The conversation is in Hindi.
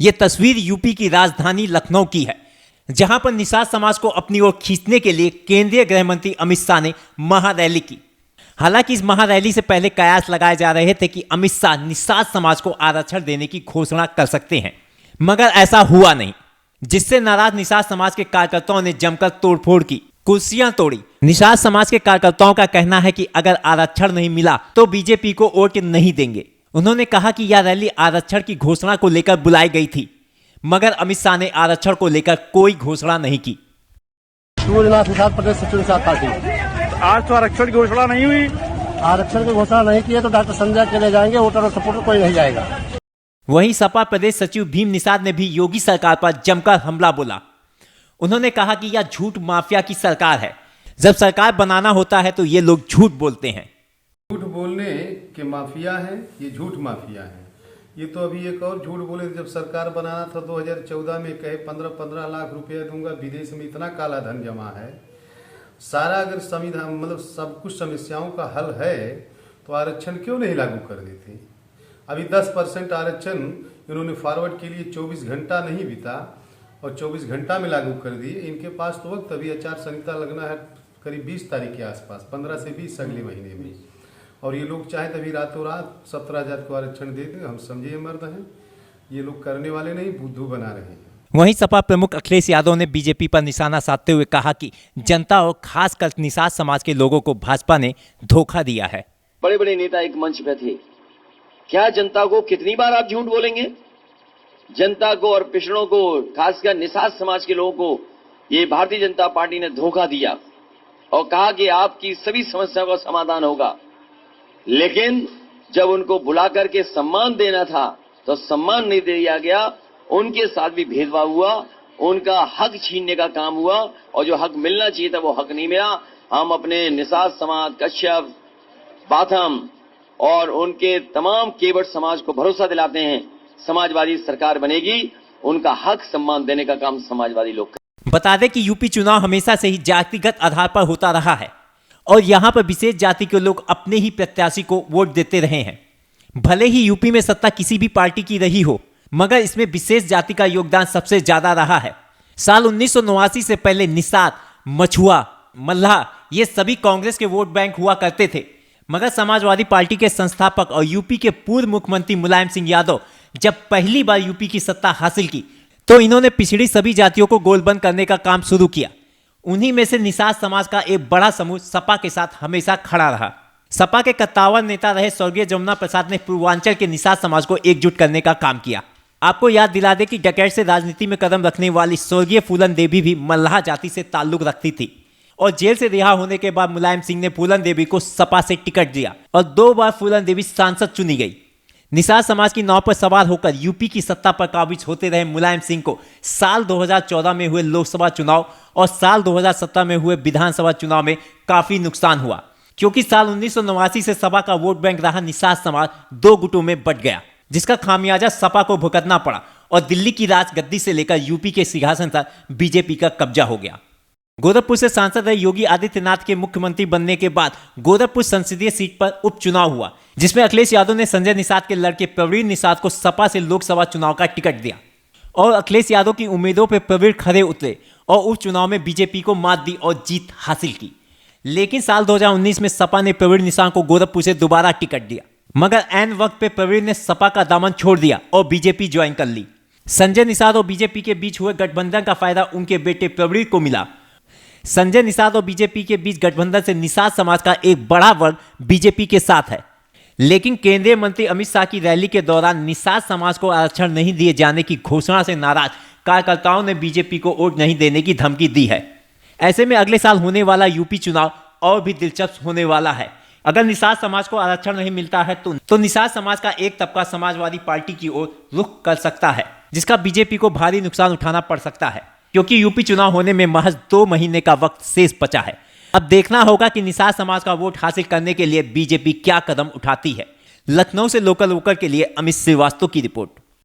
ये तस्वीर यूपी की राजधानी लखनऊ की है, जहां पर निषाद समाज को अपनी ओर खींचने के लिए केंद्रीय गृह मंत्री अमित शाह ने महारैली की। हालांकि इस महारैली से पहले कयास लगाए जा रहे थे कि अमित शाह निषाद समाज को आरक्षण देने की घोषणा कर सकते हैं, मगर ऐसा हुआ नहीं, जिससे नाराज निषाद समाज के कार्यकर्ताओं ने जमकर तोड़फोड़ की, कुर्सियां तोड़ी। निषाद समाज के कार्यकर्ताओं का कहना है कि अगर आरक्षण नहीं मिला तो बीजेपी को वोट नहीं देंगे। उन्होंने कहा कि यह रैली आरक्षण की घोषणा को लेकर बुलाई गई थी, मगर अमित शाह ने आरक्षण को लेकर कोई घोषणा नहीं की। प्रदेश सचिव निषाद पार्टी। आज तो आरक्षण की घोषणा नहीं हुई। आरक्षण की घोषणा नहीं की है तो डॉक्टर संजय के ले जाएंगे, वोटर और सपोर्टर कोई नहीं जाएगा। वहीं सपा प्रदेश सचिव भीम निषाद ने भी योगी सरकार पर जमकर हमला बोला। उन्होंने कहा कि यह झूठ माफिया की सरकार है, जब सरकार बनाना होता है तो ये लोग झूठ बोलते हैं। झूठ बोलने के माफिया है, ये झूठ माफिया है। ये तो अभी एक और झूठ बोले, जब सरकार बनाना था 2014 में कहे 15-15 लाख रुपया दूंगा, विदेश में इतना काला धन जमा है। सारा अगर संविधान मतलब सब कुछ समस्याओं का हल है तो आरक्षण क्यों नहीं लागू कर देते। अभी 10% आरक्षण इन्होंने फॉरवर्ड के लिए 24 घंटा नहीं बीता और 24 घंटा में लागू कर दिए। इनके पास तो वक्त अभी आचार संहिता लगना है करीब 20 तारीख के आसपास, 15 से 20 अगले महीने में, और ये लोग चाहे तभी रातों रात 17,000 को आरक्षण दे दें। हम समझे ये मर्द हैं, ये लोग करने वाले नहीं, बुद्धू बना रहे हैं। वहीं सपा प्रमुख अखिलेश यादव ने बीजेपी पर निशाना साधते हुए कहा कि जनता और खासकर निषाद समाज के लोगों को भाजपा ने धोखा दिया है। बड़े बड़े नेता एक मंच पे थे, क्या जनता को कितनी बार आप झूठ बोलेंगे? जनता को और पिछड़ों को, खासकर निषाद समाज के लोगों को ये भारतीय जनता पार्टी ने धोखा दिया और कहा कि आपकी सभी समस्याओं का समाधान होगा। लेकिन जब उनको बुला करके सम्मान देना था तो सम्मान नहीं दिया गया, उनके साथ भी भेदभाव हुआ, उनका हक छीनने का काम हुआ और जो हक मिलना चाहिए था वो हक नहीं मिला। हम अपने निषाद समाज, कश्यप, बाथम और उनके तमाम केवट समाज को भरोसा दिलाते हैं, समाजवादी सरकार बनेगी, उनका हक सम्मान देने का काम समाजवादी लोग करेंगे। बता दें कि यूपी चुनाव हमेशा से ही जातिगत आधार पर होता रहा है और यहाँ पर विशेष जाति के लोग अपने ही प्रत्याशी को वोट देते रहे हैं। भले ही यूपी में सत्ता किसी भी पार्टी की रही हो, मगर इसमें विशेष जाति का योगदान सबसे ज्यादा रहा है। साल 1989 से पहले निषाद, मछुआ, मल्लाह ये सभी कांग्रेस के वोट बैंक हुआ करते थे, मगर समाजवादी पार्टी के संस्थापक और यूपी के पूर्व मुख्यमंत्री मुलायम सिंह यादव जब पहली बार यूपी की सत्ता हासिल की तो इन्होंने पिछड़ी सभी जातियों को गोलबंद करने का काम शुरू किया। उन्हीं में से निषाद समाज का एक बड़ा समूह सपा के साथ हमेशा खड़ा रहा। सपा के कत्तावर नेता रहे स्वर्गीय जमुना प्रसाद ने पूर्वांचल के निषाद समाज को एकजुट करने का काम किया। आपको याद दिला दे कि डकैत से राजनीति में कदम रखने वाली स्वर्गीय फूलन देवी भी मल्लाह जाति से ताल्लुक रखती थी और जेल से रिहा होने के बाद मुलायम सिंह ने फूलन देवी को सपा से टिकट दिया और 2 बार फूलन देवी सांसद चुनी गई। निषाद समाज की नाव पर सवार होकर यूपी की सत्ता पर काबिज होते रहे मुलायम सिंह को साल 2014 में हुए लोकसभा चुनाव और साल 2017 में हुए विधानसभा चुनाव में काफी नुकसान हुआ, क्योंकि साल 1989 से सपा का वोट बैंक रहा निषाद समाज 2 गुटों में बंट गया, जिसका खामियाजा सपा को भुगतना पड़ा और दिल्ली की राजगद्दी से लेकर यूपी के सिंहासन तक बीजेपी का कब्जा हो गया। गोरखपुर से सांसद रहे योगी आदित्यनाथ के मुख्यमंत्री बनने के बाद गोरखपुर संसदीय सीट पर उपचुनाव हुआ, जिसमें अखिलेश यादव ने संजय निषाद के लड़के प्रवीण निषाद को सपा से लोकसभा चुनाव का टिकट दिया और अखिलेश यादव की उम्मीदों पर प्रवीण खरे उतरे और उपचुनाव में बीजेपी को मात दी और जीत हासिल की। लेकिन साल 2019 में सपा ने प्रवीण निषाद को गोरखपुर से दोबारा टिकट दिया, मगर ऐन वक्त पे प्रवीण ने सपा का दामन छोड़ दिया और बीजेपी ज्वाइन कर ली। संजय निषाद और बीजेपी के बीच हुए गठबंधन का फायदा उनके बेटे प्रवीण को मिला। संजय निषाद और बीजेपी के बीच गठबंधन से निषाद समाज का एक बड़ा वर्ग बीजेपी के साथ है, लेकिन केंद्रीय मंत्री अमित शाह की रैली के दौरान निषाद समाज को आरक्षण नहीं दिए जाने की घोषणा से नाराज कार्यकर्ताओं ने बीजेपी को वोट नहीं देने की धमकी दी है। ऐसे में अगले साल होने वाला यूपी चुनाव और भी दिलचस्प होने वाला है। अगर निषाद समाज को आरक्षण नहीं मिलता है तो निषाद समाज का एक तबका समाजवादी पार्टी की ओर रुख कर सकता है, जिसका बीजेपी को भारी नुकसान उठाना पड़ सकता है, क्योंकि यूपी चुनाव होने में महज 2 महीने का वक्त शेष बचा है। अब देखना होगा कि निषाद समाज का वोट हासिल करने के लिए बीजेपी क्या कदम उठाती है। लखनऊ से लोकल वोकर के लिए अमित श्रीवास्तव की रिपोर्ट।